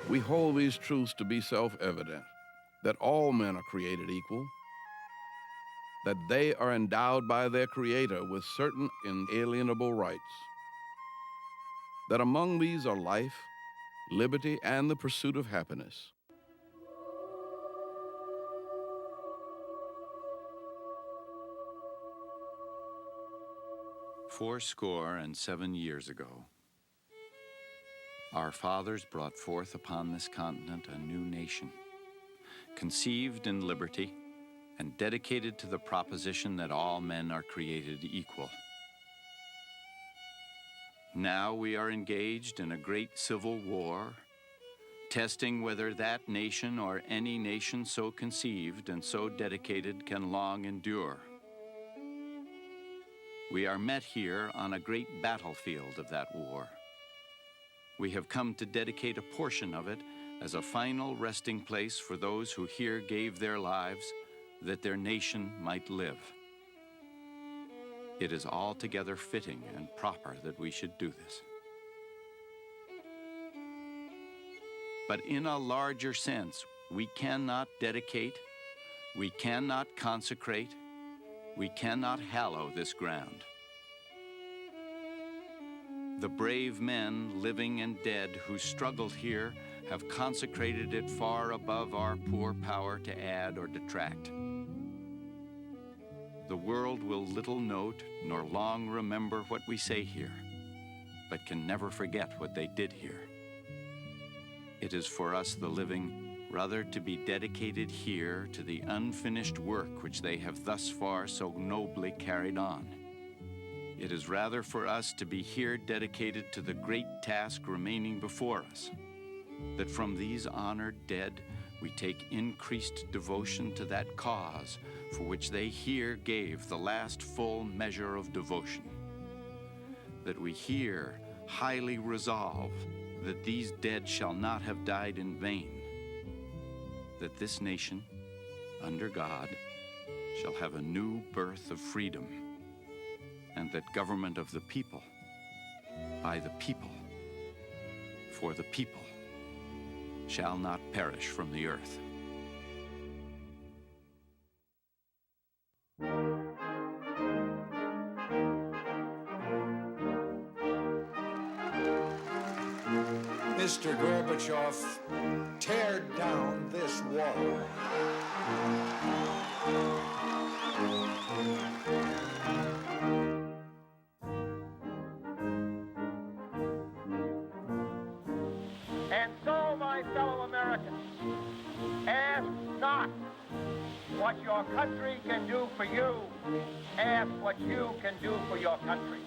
We hold these truths to be self-evident, that all men are created equal, that they are endowed by their Creator with certain inalienable rights, that among these are life, liberty, and the pursuit of happiness. Fourscore and 7 years ago, our fathers brought forth upon this continent a new nation, conceived in liberty and dedicated to the proposition that all men are created equal. Now we are engaged in a great civil war, testing whether that nation or any nation so conceived and so dedicated can long endure. We are met here on a great battlefield of that war. We have come to dedicate a portion of it as a final resting place for those who here gave their lives that their nation might live. It is altogether fitting and proper that we should do this. But in a larger sense, we cannot dedicate, we cannot consecrate, we cannot hallow this ground. The brave men, living and dead, who struggled here have consecrated it far above our poor power to add or detract. The world will little note nor long remember what we say here, but can never forget what they did here. It is for us, the living, rather to be dedicated here to the unfinished work which they have thus far so nobly carried on. It is rather for us to be here dedicated to the great task remaining before us, that from these honored dead we take increased devotion to that cause for which they here gave the last full measure of devotion, that we here highly resolve that these dead shall not have died in vain, that this nation, under God, shall have a new birth of freedom, and that government of the people, by the people, for the people, shall not perish from the earth. Mr. Gorbachev, tear down this wall. And so, my fellow Americans, ask not what your country can do for you. Ask what you can do for your country.